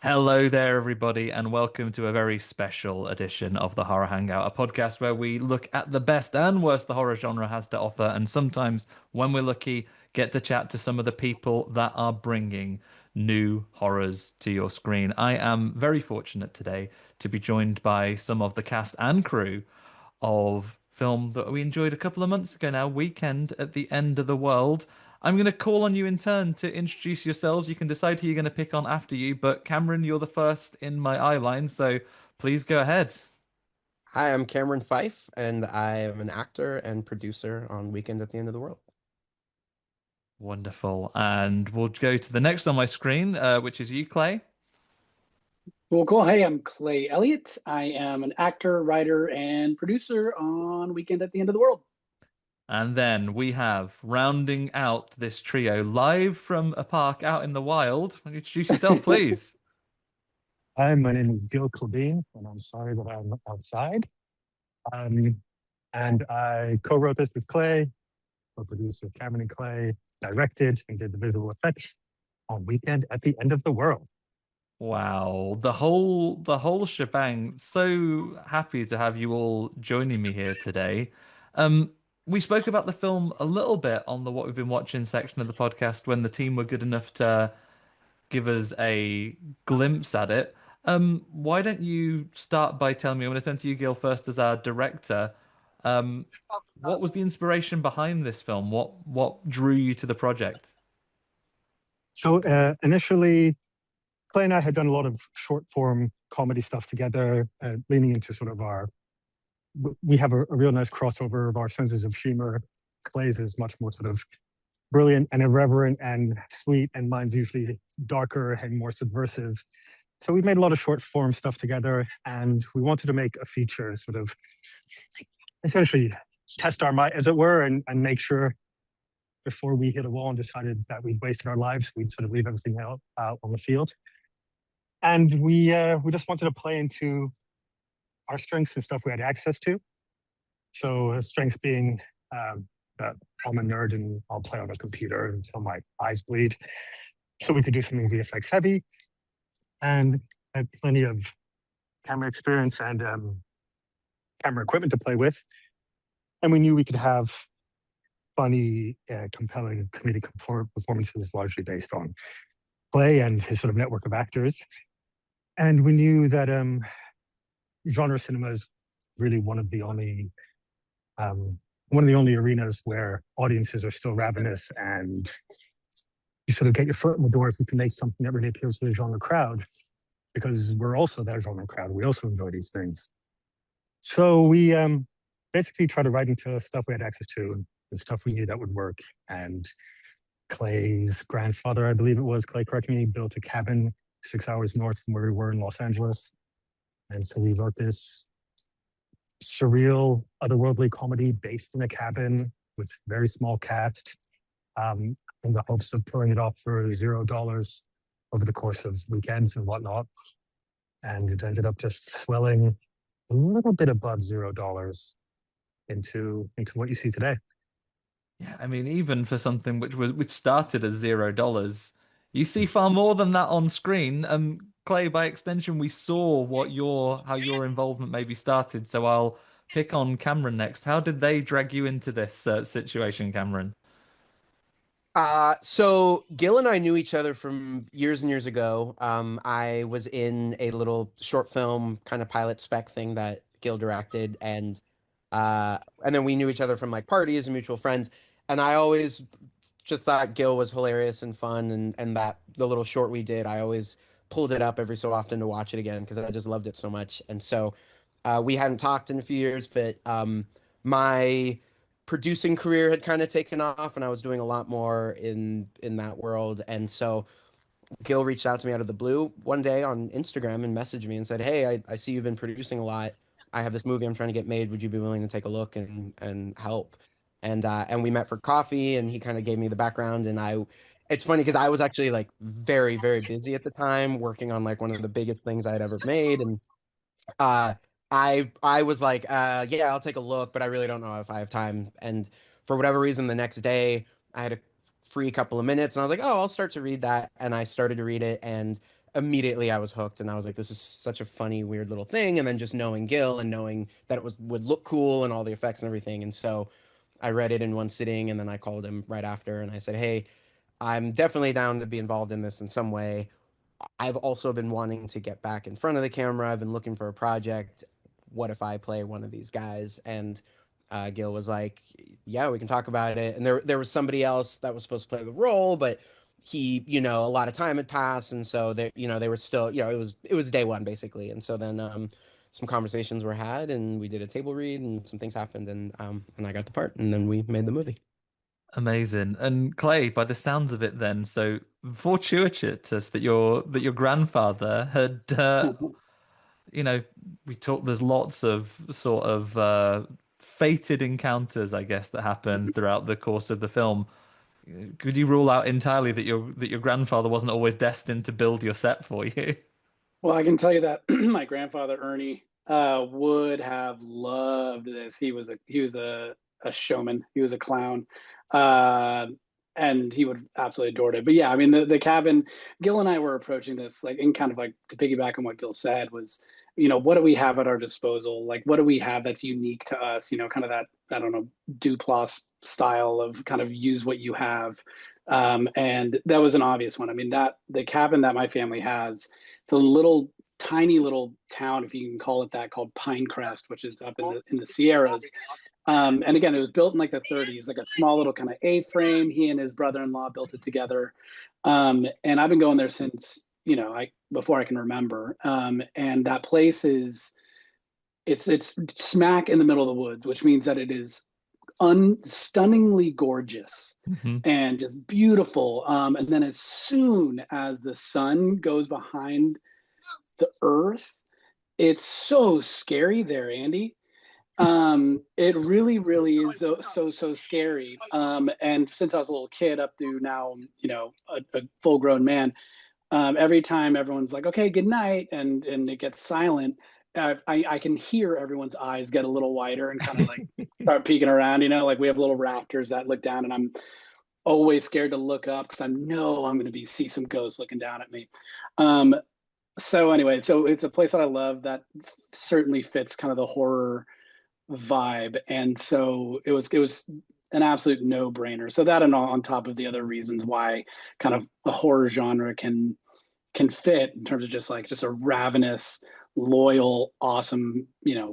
Hello there, everybody, and welcome to a very special edition of the Horror Hangout, a podcast where we look at the best and worst the horror genre has to offer, and sometimes, when we're lucky, get to chat to some of the people that are bringing new horrors to your screen. I am very fortunate today to be joined by some of the cast and crew of film that we enjoyed a couple of months ago now, Weekend at the End of the World. I'm going to call on you in turn to introduce yourselves. You can decide who you're going to pick on after you, but Cameron, you're the first in my eye line, so please go ahead. Hi, I'm Cameron Fife, and I am an actor and producer on Weekend at the End of the World. Wonderful. And we'll go to the next on my screen, which is you, Clay. Well, cool. Hey, I'm Clay Elliott. I am an actor, writer, and producer on Weekend at the End of the World. And then we have rounding out this trio live from a park out in the wild. Introduce yourself, please. Hi, my name is Gille Klabin, and I'm sorry that I'm outside. Um, and I co-wrote this with Clay, co-produced with Cameron and Clay, directed and did the visual effects on Weekend at the End of the World. Wow, the whole shebang. So happy to have you all joining me here today. Um, we spoke about the film a little bit on the What We've Been Watching section of the podcast when the team were good enough to give us a glimpse at it. Why don't you start by telling me, I'm going to turn to you, Gil, first as our director. Um, what was the inspiration behind this film? What drew you to the project? So initially, Clay and I had done a lot of short form comedy stuff together, leaning into sort of we have a real nice crossover of our senses of humor. Clay's is much more sort of brilliant and irreverent and sweet, and mine's usually darker and more subversive. So we made a lot of short form stuff together, and we wanted to make a feature sort of essentially test our might, as it were, and make sure before we hit a wall and decided that we'd wasted our lives, we'd sort of leave everything out on the field. And we just wanted to play into our strengths and stuff we had access to. So strengths being that I'm a nerd and I'll play on a computer until my eyes bleed. So we could do something VFX heavy, and I had plenty of camera experience and camera equipment to play with. And we knew we could have funny, compelling comedic performances largely based on Clay and his sort of network of actors. And we knew that genre cinema is really um, one of the only arenas where audiences are still ravenous, and you sort of get your foot in the door if you can make something that really appeals to the genre crowd, because we're also that genre crowd. We also enjoy these things. So we basically tried to write into stuff we had access to and stuff we knew that would work. And Clay's grandfather, I believe it was, Clay, correct me, built a cabin 6 hours north from where we were in Los Angeles. And so we wrote this surreal, otherworldly comedy based in a cabin with very small cast, in the hopes of pulling it off for $0 over the course of weekends and whatnot. And it ended up just swelling a little bit above $0 into what you see today. Yeah, I mean, even for something which started as $0, you see far more than that on screen. Clay, by extension, we saw how your involvement maybe started. So I'll pick on Cameron next. How did they drag you into this situation, Cameron? So Gil and I knew each other from years and years ago. I was in a little short film kind of pilot spec thing that Gil directed, and then we knew each other from like parties and mutual friends. And I always just thought Gil was hilarious and fun, and that the little short we did, I always pulled it up every so often to watch it again because I just loved it so much. And so we hadn't talked in a few years, but my producing career had kind of taken off, and I was doing a lot more in that world. And so Gil reached out to me out of the blue one day on Instagram and messaged me and said, "Hey, I see you've been producing a lot. I have this movie I'm trying to get made. Would you be willing to take a look and help?" And we met for coffee, and he kind of gave me the background. And it's funny because I was actually like very, very busy at the time, working on like one of the biggest things I had ever made. And uh, I was like, yeah, I'll take a look, but I really don't know if I have time. And for whatever reason, the next day I had a free couple of minutes, and I was like, oh, I'll start to read that. And I started to read it, and immediately I was hooked, and I was like, this is such a funny, weird little thing. And then just knowing Gil and knowing that would look cool and all the effects and everything. And so I read it in one sitting, and then I called him right after and I said, hey, I'm definitely down to be involved in this in some way. I've also been wanting to get back in front of the camera. I've been looking for a project. What if I play one of these guys? And Gil was like, "Yeah, we can talk about it." And there was somebody else that was supposed to play the role, but he, a lot of time had passed, and so they were still, it was day one basically. And so then some conversations were had, and we did a table read, and some things happened, and I got the part, and then we made the movie. Amazing. And Clay, by the sounds of it then, so fortuitous that your grandfather had we talked there's lots of sort of fated encounters, I guess, that happen throughout the course of the film. Could you rule out entirely that your grandfather wasn't always destined to build your set for you? Well, I can tell you that my grandfather Ernie would have loved this. He was a showman. He was a clown, uh, and he would absolutely adored it. But yeah, I mean the cabin. Gil and I were approaching this like in kind of like to piggyback on what Gil said was, what do we have at our disposal? Like what do we have that's unique to us? Kind of that I don't know Duplass style of kind of use what you have. And that was an obvious one. I mean that the cabin that my family has, it's a little tiny little town, if you can call it that, called Pinecrest, which is up in the Sierras. And again, it was built in like the 30s, like a small little kind of A-frame. He and his brother-in-law built it together. And I've been going there since, before I can remember. And that place it's smack in the middle of the woods, which means that it is stunningly gorgeous Mhm. and just beautiful. And then as soon as the sun goes behind the earth, it's so scary there, Andy. It really, really is so scary. And since I was a little kid up through now, a full grown man, every time everyone's like, okay, good night, and it gets silent, I can hear everyone's eyes get a little wider and kind of like start peeking around, like we have little rafters that look down, and I'm always scared to look up because I know I'm going to see some ghosts looking down at me. So anyway, so it's a place that I love that certainly fits kind of the horror vibe, and so it was an absolute no-brainer. So that, and on top of the other reasons why kind of the horror genre can fit in terms of just a ravenous, loyal, awesome,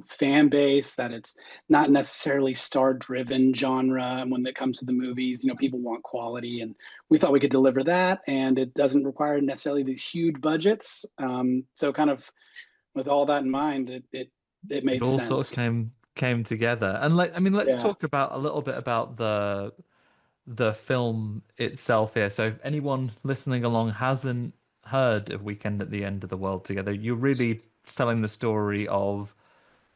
fan base, that it's not necessarily star-driven genre. And when it comes to the movies, people want quality, and we thought we could deliver that, and it doesn't require necessarily these huge budgets. So kind of with all that in mind, it It made all sort of sense. came together. And let's Yeah. talk about a little bit about the film itself here. So if anyone listening along hasn't heard of Weekend at the End of the World Together, you're really telling the story of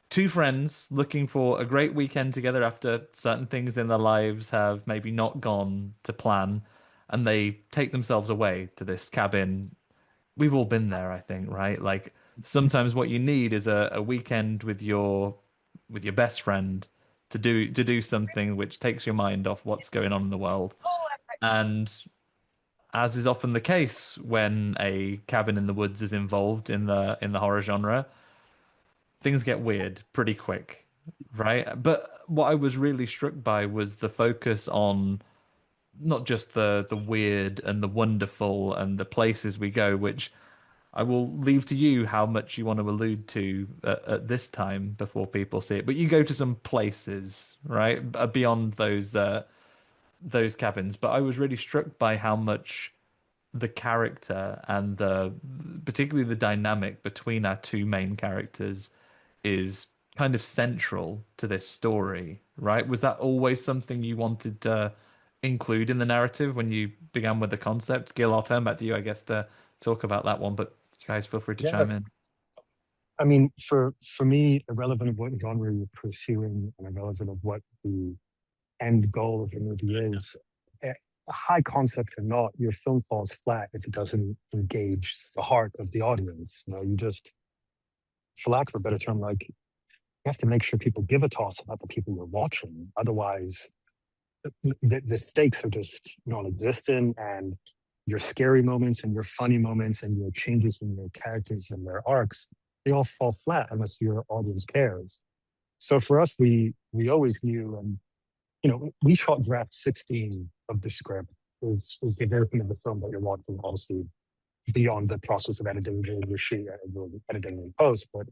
two friends looking for a great weekend together after certain things in their lives have maybe not gone to plan, and they take themselves away to this cabin. We've all been there, I think, right? Like sometimes what you need is a weekend with your best friend to do something which takes your mind off what's going on in the world. And as is often the case when a cabin in the woods is involved in the horror genre, things get weird pretty quick, right? But what I was really struck by was the focus on not just the weird and the wonderful and the places we go, which I will leave to you how much you want to allude to at this time before people see it. But you go to some places, right, beyond those cabins. But I was really struck by how much the character and particularly the dynamic between our two main characters is kind of central to this story, right? Was that always something you wanted to include in the narrative when you began with the concept? Gil, I'll turn back to you, I guess, to talk about that one, but you guys feel free to Yeah, chime in. I mean, for me, irrelevant of what genre you're pursuing and irrelevant of what the end goal of the movie is, a high concept or not, your film falls flat if it doesn't engage the heart of the audience. You just, for lack of a better term, like you have to make sure people give a toss about the people you're watching. Otherwise, the stakes are just non-existent, and your scary moments and your funny moments and your changes in your characters and their arcs, they all fall flat unless your audience cares. So for us, we always knew, and we shot draft 16 of the script. Is the version of the film that you're watching, obviously beyond the process of editing during the shoot and editing and post. But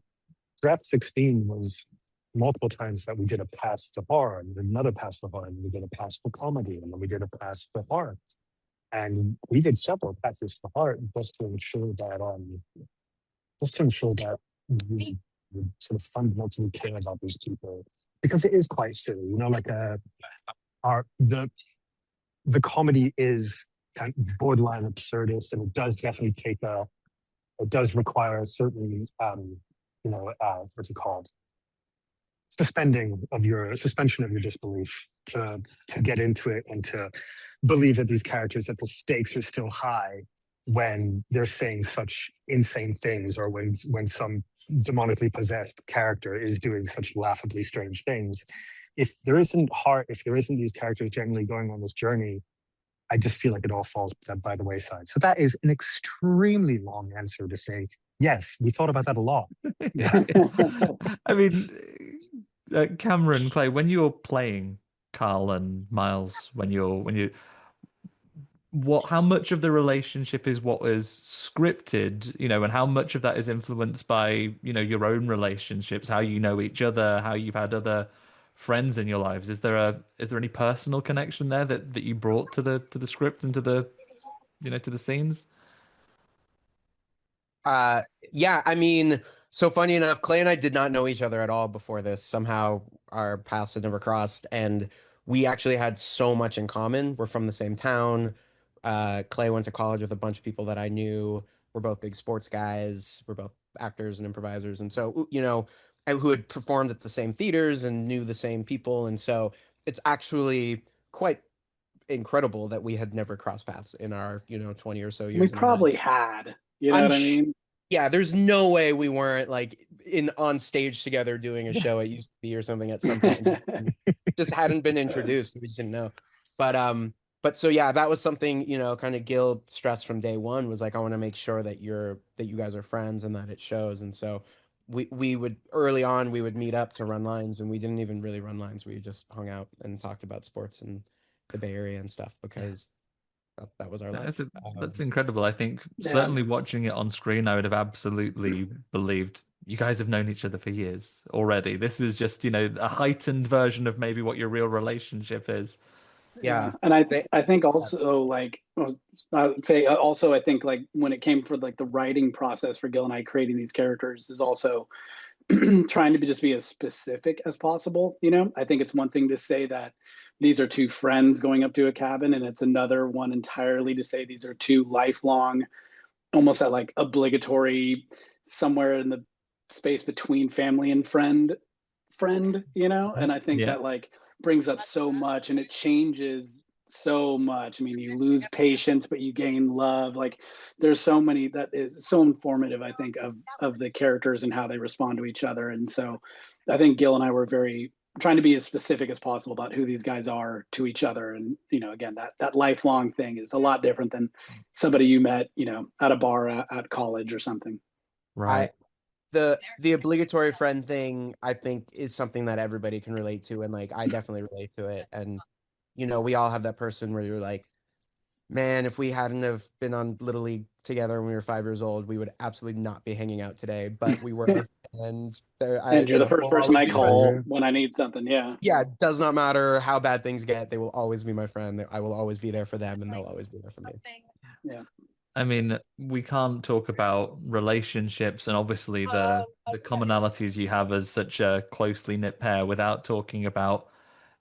draft 16 was multiple times that we did a pass to horror, and another pass for horror, and we did a pass for comedy, and then we did a pass for horror. And we did several passes for horror just to ensure that we would sort of fundamentally care about these people, because it is quite silly, like the comedy is kind of borderline absurdist, and it does definitely it does require a certain what's it called, suspension of your disbelief to get into it and to believe that these characters, that the stakes are still high when they're saying such insane things, or when some demonically possessed character is doing such laughably strange things. If there isn't these characters generally going on this journey, I just feel like it all falls by the wayside. So that is an extremely long answer to say, yes, we thought about that a lot. I mean, Cameron, Clay, when you're playing Karl and Miles, how much of the relationship is what is scripted, and how much of that is influenced by, your own relationships, how you know each other, how you've had other friends in your lives? Is there any personal connection there that you brought to the script and to the scenes? Yeah, I mean, so funny enough, Clay and I did not know each other at all before this. Somehow our paths had never crossed, and we actually had so much in common. We're from the same town. Clay went to college with a bunch of people that I knew. We're both big sports guys. We're both actors and improvisers, and so who had performed at the same theaters and knew the same people, and so it's actually quite incredible that we had never crossed paths in our 20 or so We years. probably had, you know I'm what I mean? Yeah, there's no way we weren't like on stage together doing a show at UCB or something at some point. Just hadn't been introduced. We just didn't know. But so yeah, that was something, kind of Gil stressed from day one, was like, I want to make sure that you guys are friends and that it shows. And so we would early on we would meet up to run lines, and we didn't even really run lines. We just hung out and talked about sports in the Bay Area and stuff, because that was our life. That's incredible. I think Yeah. certainly watching it on screen, I would have absolutely believed you guys have known each other for years already. This is just, a heightened version of maybe what your real relationship is. Yeah. And I think also, like, I would say also, I think, like, when it came for like the writing process for Gil and I creating these characters, is also trying to just be as specific as possible. I think it's one thing to say that these are two friends going up to a cabin, and it's another one entirely to say these are two lifelong, almost at like obligatory, somewhere in the space between family and friend. And I think that like brings up so much, and it changes so much. I mean, you lose patience, but you gain love. Like, there's so many that is so informative, I think, of the characters and how they respond to each other. And so I think Gil and I were very trying to be as specific as possible about who these guys are to each other. And again, that lifelong thing is a lot different than somebody you met at a bar at college or something. Right. The obligatory friend thing, I think, is something that everybody can relate to, and like I definitely relate to it. And we all have that person where you're like, man, if we hadn't have been on Little League together when we were 5 years old, we would absolutely not be hanging out today. But we were, and you're the first person I call friend. when I need something. Yeah. Yeah, it does not matter how bad things get; they will always be my friend. I will always be there for them, and they'll always be there for me. Yeah. I mean, we can't talk about relationships and obviously the commonalities you have as such a closely knit pair without talking about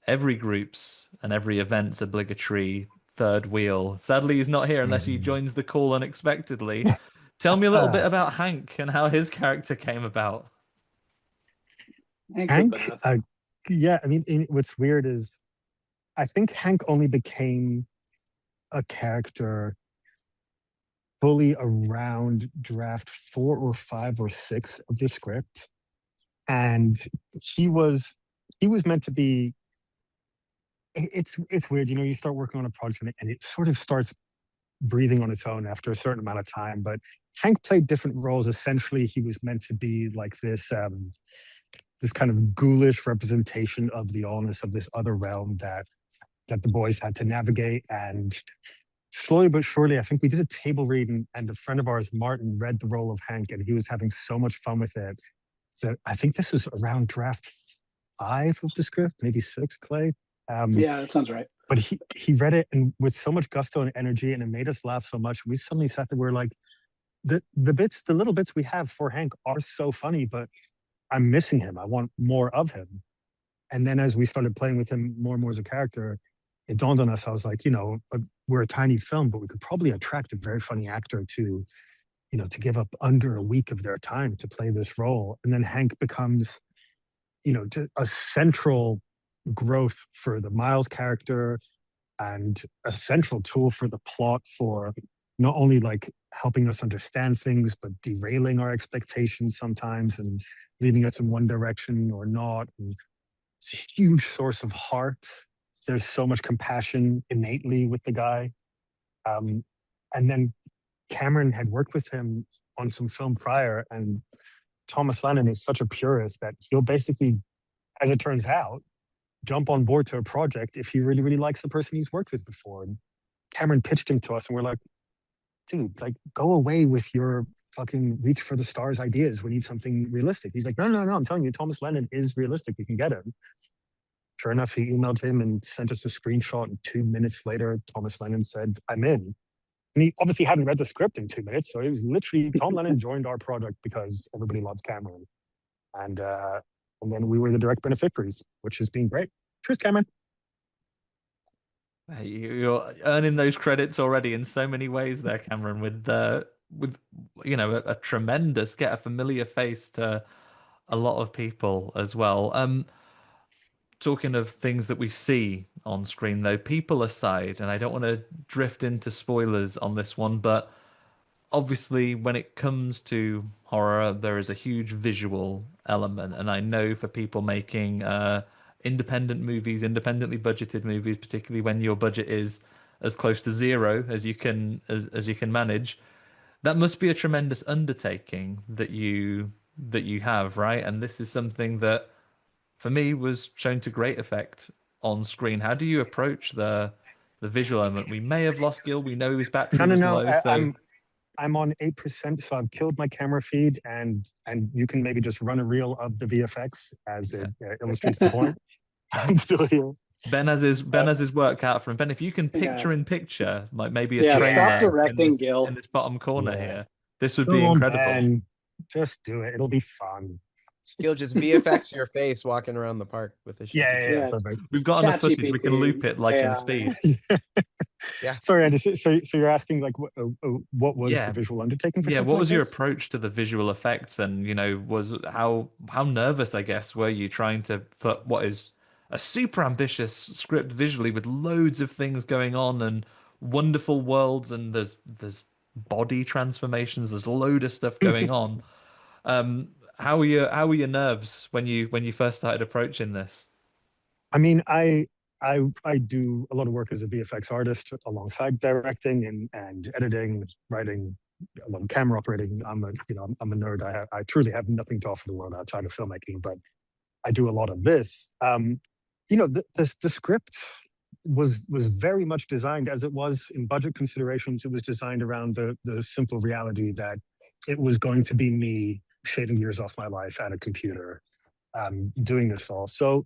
every group's and every event's obligatory third wheel. Sadly, he's not here unless he joins the call unexpectedly. Tell me a little bit about Hank and how his character came about. Hank, yeah, I mean, what's weird is I think Hank only became a character fully around draft 4 or 5 or 6 of the script, and he was meant to be. It's weird, you start working on a project and it sort of starts breathing on its own after a certain amount of time. But Hank played different roles. Essentially, he was meant to be like this kind of ghoulish representation of the allness of this other realm that the boys had to navigate. And slowly but surely, I think we did a table read, and a friend of ours, Martin, read the role of Hank, and he was having so much fun with it. So I think this was around draft 5 of the script, maybe 6, Clay. Yeah, that sounds right. But he read it and with so much gusto and energy, and it made us laugh so much. We suddenly sat there, we're like, the little bits we have for Hank are so funny, but I'm missing him. I want more of him. And then as we started playing with him more and more as a character, it dawned on us. I was like, we're a tiny film, but we could probably attract a very funny actor to give up under a week of their time to play this role. And then Hank becomes, a central growth for the Miles character and a central tool for the plot, for not only like helping us understand things, but derailing our expectations sometimes and leading us in one direction or not. And it's a huge source of heart. There's so much compassion innately with the guy. And then Cameron had worked with him on some film prior, and Thomas Lennon is such a purist that he'll basically, as it turns out, jump on board to a project if he really, really likes the person he's worked with before. And Cameron pitched him to us, and we're like, dude, like, go away with your fucking reach for the stars ideas. We need something realistic. He's like, no, I'm telling you, Thomas Lennon is realistic. We can get him. Sure enough, he emailed him and sent us a screenshot. And 2 minutes later, Thomas Lennon said, I'm in. And he obviously hadn't read the script in 2 minutes. So it was literally, Tom Lennon joined our project because everybody loves Cameron. And then we were the direct beneficiaries, which has been great. Cheers, Cameron. You're earning those credits already in so many ways there, Cameron, with a tremendous, get a familiar face to a lot of people as well. Talking of things that we see on screen, though, people aside, and I don't want to drift into spoilers on this one, but obviously when it comes to horror, there is a huge visual element, and I know for people making independent movies, independently budgeted movies, particularly when your budget is as close to zero as you can manage, that must be a tremendous undertaking that you have, right? And this is something that for me was shown to great effect on screen. How do you approach the visual element? We may have lost Gil. We know his battery was low. So I'm on 8%, so I've killed my camera feed, and you can maybe just run a reel of the VFX as it illustrates the point. I'm still here. Ben has his work out for him. Ben, if you can picture in picture, like maybe a trailer stop directing, Gil. in this bottom corner here, this would be incredible. Ben. Just do it. It'll be fun. You'll just VFX your face walking around the park with the shit. Yeah. Perfect. We've got enough footage. We can loop it like in speed. Yeah. Sorry, Andy. So you're asking like what was the visual undertaking for what was your approach to the visual effects, and was how nervous, I guess, were you trying to put what is a super ambitious script visually with loads of things going on and wonderful worlds, and there's body transformations, there's a load of stuff going on. How were your nerves when you first started approaching this? I mean, I do a lot of work as a VFX artist alongside directing and editing, writing, a lot of camera operating. I'm a nerd. I truly have nothing to offer the world outside of filmmaking, but I do a lot of this. The script was very much designed, as it was in budget considerations. It was designed around the simple reality that it was going to be me shaving years off my life at a computer, doing this all. So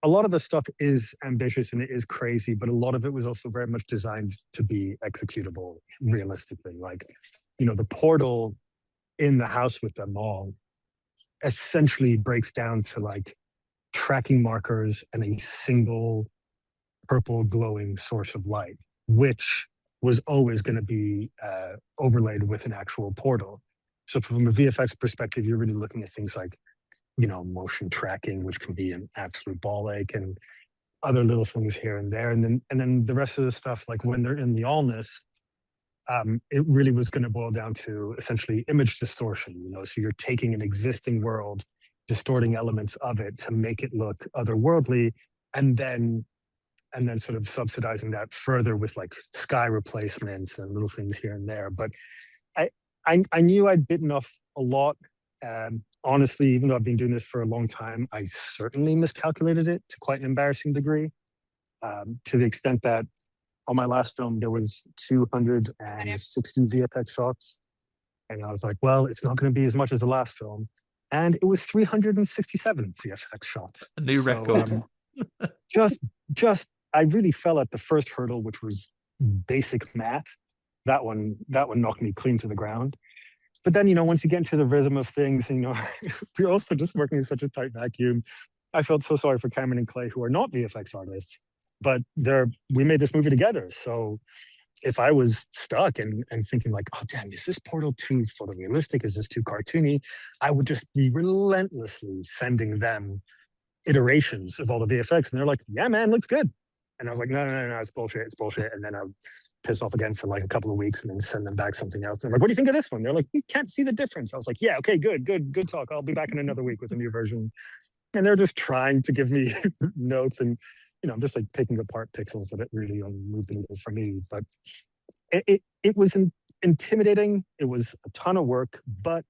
a lot of the stuff is ambitious and it is crazy, but a lot of it was also very much designed to be executable realistically. Like, the portal in the house with them all essentially breaks down to like tracking markers and a single purple glowing source of light, which was always going to be overlaid with an actual portal. So from a VFX perspective, you're really looking at things like, motion tracking, which can be an absolute ball ache, and other little things here and there. And then the rest of the stuff, like when they're in the allness, it really was going to boil down to essentially image distortion. So you're taking an existing world, distorting elements of it to make it look otherworldly, and then and then sort of subsidizing that further with like sky replacements and little things here and there. But I knew I'd bitten off a lot. Honestly, even though I've been doing this for a long time, I certainly miscalculated it to quite an embarrassing degree, to the extent that on my last film, there was 260 VFX shots. And I was like, well, it's not going to be as much as the last film. And it was 367 VFX shots. A new record. I really fell at the first hurdle, which was basic math. That one knocked me clean to the ground. But then, once you get into the rhythm of things, we're also just working in such a tight vacuum. I felt so sorry for Cameron and Clay, who are not VFX artists, but we made this movie together. So if I was stuck and thinking like, oh, damn, is this portal too photorealistic? Is this too cartoony? I would just be relentlessly sending them iterations of all the VFX. And they're like, yeah, man, looks good. And I was like, no, it's bullshit. It's bullshit. And then I would piss off again for like a couple of weeks and then send them back something else. And I'm like, what do you think of this one? They're like, we can't see the difference. I was like, yeah, okay, good talk. I'll be back in another week with a new version. And they're just trying to give me notes, and I'm just like picking apart pixels that it really only moved the needle for me. But it was intimidating. It was a ton of work, but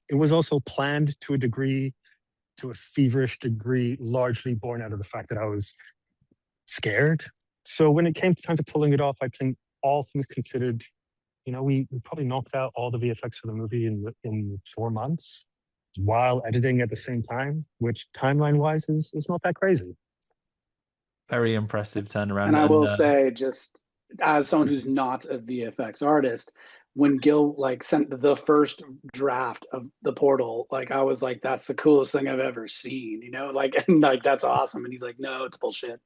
it was also planned to a degree, to a feverish degree, largely born out of the fact that I was scared. So when it came time to pulling it off, I think all things considered, we probably knocked out all the VFX for the movie in 4 months while editing at the same time, which timeline-wise is not that crazy. Very impressive turnaround. And I will say, just as someone who's not a VFX artist, when Gil sent the first draft of the portal, I was like, that's the coolest thing I've ever seen, that's awesome. And he's like, no, it's bullshit.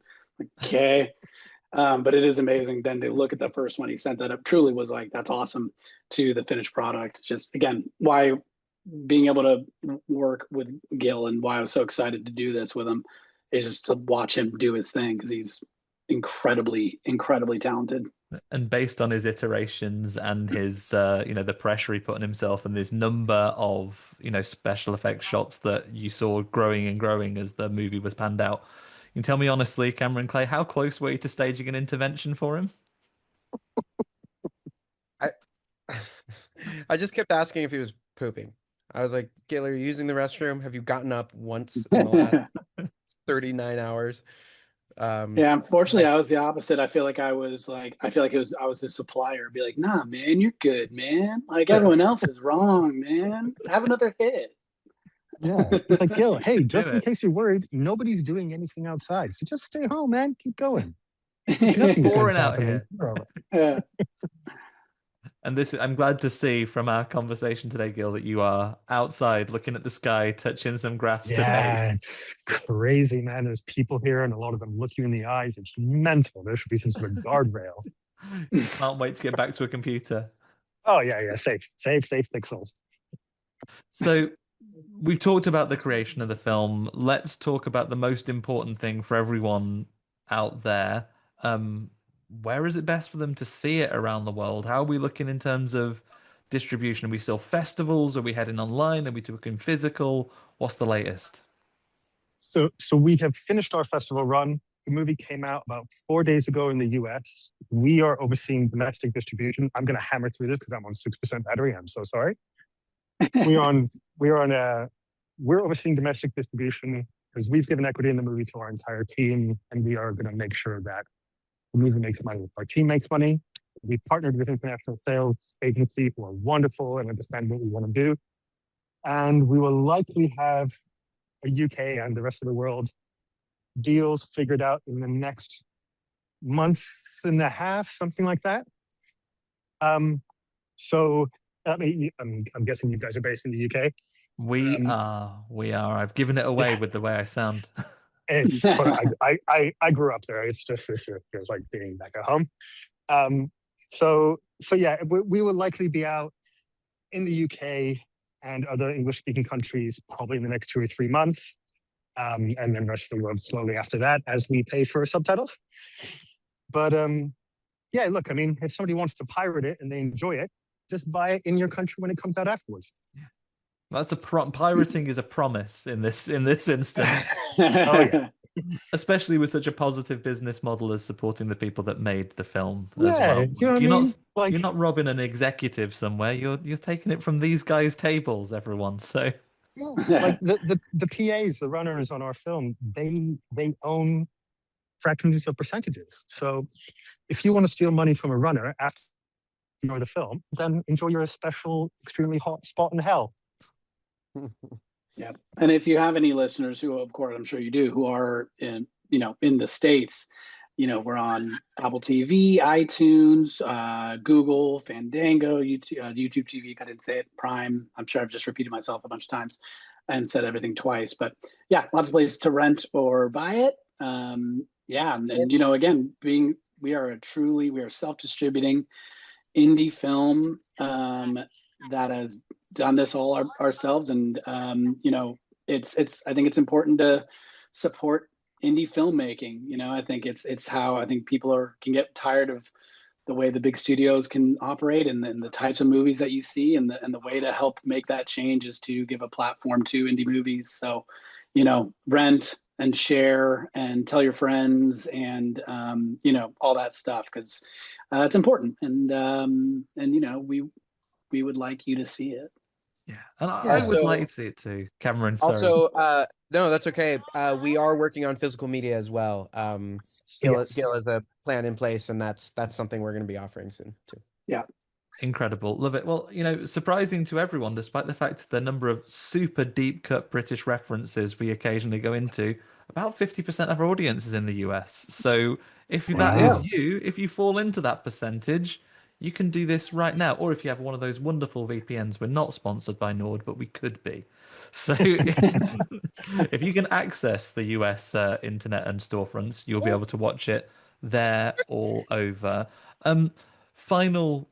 Okay. But it is amazing then to look at the first one he sent that up, truly was like, that's awesome, to the finished product. Just again, why being able to work with Gil and why I was so excited to do this with him is just to watch him do his thing, because he's incredibly talented. And based on his iterations and his the pressure he put on himself and this number of special effects shots that you saw growing and growing as the movie was panned out, you can tell me honestly, Cameron Clay, how close were you to staging an intervention for him? I just kept asking if he was pooping. I was like, Gil, are you using the restroom? Have you gotten up once in the last 39 hours? Yeah, unfortunately, I was the opposite. I feel like I was his supplier. Be like, nah, man, you're good, man. Everyone else is wrong, man. Have another hit. Yeah, it's like, Gil, hey, just in case you're worried, nobody's doing anything outside, so just stay home, man. Keep going. It's boring out here. Yeah. And I'm glad to see from our conversation today, Gil, that you are outside looking at the sky, touching some grass today. Yeah, it's crazy, man. There's people here and a lot of them look you in the eyes. It's mental. There should be some sort of guardrail. Can't wait to get back to a computer. Oh, yeah. Safe pixels. So we've talked about the creation of the film. Let's talk about the most important thing for everyone out there. Where is it best for them to see it around the world? How are we looking in terms of distribution? Are we still festivals? Are we heading online? Are we talking physical? What's the latest? So we have finished our festival run. The movie came out about 4 days ago in the US. We are overseeing domestic distribution. I'm going to hammer through this because I'm on 6% battery. I'm so sorry. We're overseeing domestic distribution because we've given equity in the movie to our entire team, and we are going to make sure that the movie makes money. Our team makes money. We partnered with international sales agency who are wonderful and understand what we want to do. And we will likely have a UK and the rest of the world deals figured out in the next month and a half, something like that. So I'm guessing you guys are based in the UK. We are. I've given it away with the way I sound. It's I grew up there. It's just this feels like being back at home. So yeah, we will likely be out in the UK and other English-speaking countries probably in the next 2 or 3 months, and then the rest of the world slowly after that as we pay for subtitles. But yeah, look, I mean, if somebody wants to pirate it and they enjoy it, just buy it in your country when it comes out afterwards. That's pirating is a promise in this instance. Oh especially with such a positive business model as supporting the people that made the film as well. you know what I You're mean? not you're Like, not robbing an executive somewhere. You're taking it from these guys' tables, everyone. So yeah, like the PAs, the runners on our film, they own fractions of percentages. So if you want to steal money from a runner after you enjoy the film, then enjoy your special, extremely hot spot in hell. Yeah. And if you have any listeners who, of course, I'm sure you do, who are in, in the States, we're on Apple TV, iTunes, Google, Fandango, YouTube TV. I didn't say it, Prime. I'm sure I've just repeated myself a bunch of times and said everything twice. But yeah, lots of places to rent or buy it. Yeah. And again, we are self-distributing indie film that has done this all ourselves, and it's I think it's important to support indie filmmaking. I think it's how I think people can get tired of the way the big studios can operate, and then the types of movies that you see, and the way to help make that change is to give a platform to indie movies. So rent and share and tell your friends, and all that stuff, because it's important, and we would like you to see it. yeah, and Yeah, I would like so to see it too. Cameron, sorry. also, no, that's okay. We are working on physical media as well. Gil Yes. has a plan in place, and that's something we're going to be offering soon too. Yeah. Incredible. Love it. Well, surprising to everyone, despite the fact the number of super deep cut British references we occasionally go into, about 50% of our audience is in the US. So if that is Wow. you, if you fall into that percentage, you can do this right now. Or if you have one of those wonderful VPNs, we're not sponsored by Nord, but we could be. So if you can access the US internet and storefronts, you'll be able to watch it there all over. Final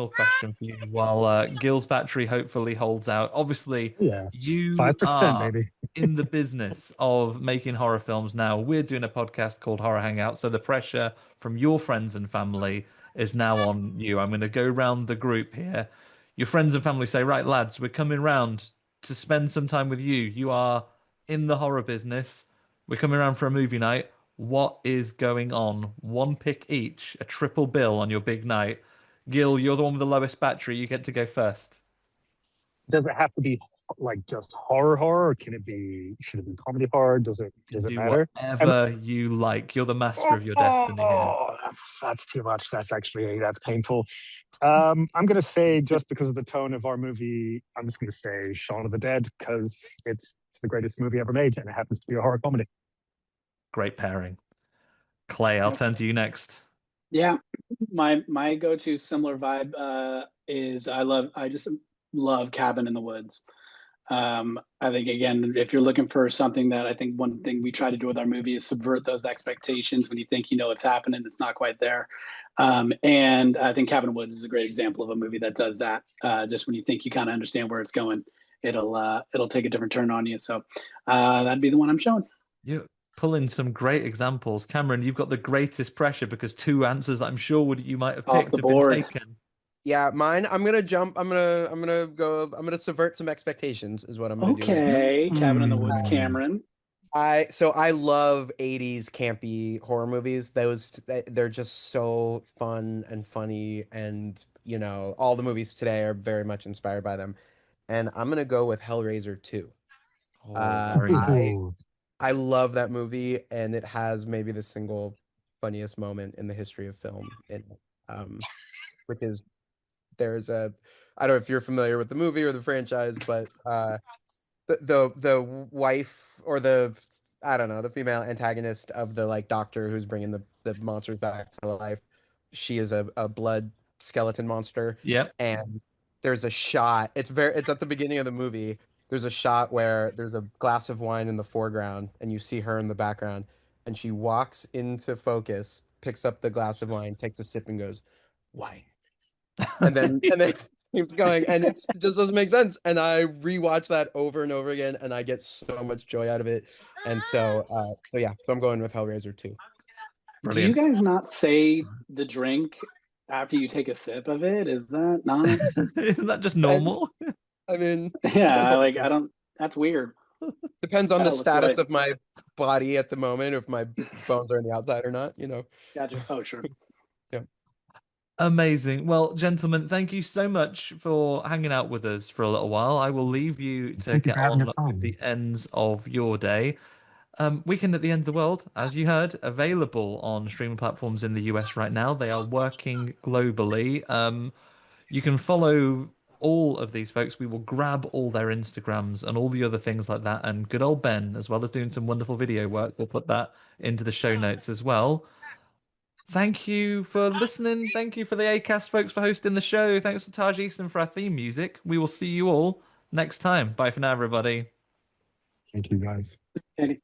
question for you while Gil's battery hopefully holds out. Obviously, Yeah. you 5% are maybe. in the business of making horror films now. We're doing a podcast called Horror Hangout, so the pressure from your friends and family is now on you. I'm going to go round the group here. Your friends and family say, right, lads, we're coming round to spend some time with you. You are in the horror business. We're coming around for a movie night. What is going on? One pick each, a triple bill on your big night. Gil, you're the one with the lowest battery. You get to go first. Does it have to be like just horror, or should it be comedy horror? Does You can it do matter? And whatever you like. You're the master of your destiny here. that's too much. That's painful. I'm gonna say, just because of the tone of our movie, I'm just gonna say Shaun of the Dead, because it's the greatest movie ever made, and it happens to be a horror comedy. Great pairing. Clay, I'll turn to you next. Yeah, my go-to similar vibe is I just love Cabin in the Woods. I think, again, if you're looking for something, that I think one thing we try to do with our movie is subvert those expectations. When you think it's happening, it's not quite there. And I think Cabin in the Woods is a great example of a movie that does that. Just when you think you kind of understand where it's going, it'll take a different turn on you. So that'd be the one I'm showing. You pull in some great examples. Cameron, you've got the greatest pressure because two answers that I'm sure you might have Off picked the have been board. taken. Yeah, mine. I'm gonna jump. I'm gonna subvert some expectations. Is what I'm gonna do. Okay, Cabin in the Woods, Hmm. Cameron. I love 80s campy horror movies. They're just so fun and funny, and all the movies today are very much inspired by them. And I'm gonna go with Hellraiser 2. Oh, very nice. Ooh. I love that movie, and it has maybe the single funniest moment in the history of film in it, which is there's I don't know if you're familiar with the movie or the franchise, but the wife, or the I don't know, the female antagonist of the doctor who's bringing the monsters back to life, she is a blood skeleton monster. Yep. And there's a shot, it's at the beginning of the movie. There's a shot where there's a glass of wine in the foreground, and you see her in the background, and she walks into focus, picks up the glass of wine, takes a sip, and goes, wine. And then keeps going, and it just doesn't make sense. And I rewatch that over and over again, and I get so much joy out of it. And so I'm going with Hellraiser 2. Brilliant. Do you guys not say the drink after you take a sip of it? Is that not? Isn't that just normal? I mean, Yeah, I don't. That's weird. depends on the That looks status right. of my body at the moment, if my bones are on the outside or not, you know. Gotcha. Oh, sure. Yeah. Amazing. Well, gentlemen, thank you so much for hanging out with us for a little while. I will leave you to Thank you get for having on us with on. the ends of your day. Weekend at the End of the World, as you heard, available on streaming platforms in the US right now. They are working globally. You can follow all of these folks. We will grab all their Instagrams and all the other things like that. And good old Ben, as well as doing some wonderful video work, we'll put that into the show notes as well. Thank you for listening. Thank you for the Acast folks for hosting the show. Thanks to Taj Easton for our theme music. We will see you all next time. Bye for now, everybody. Thank you, guys. Andy.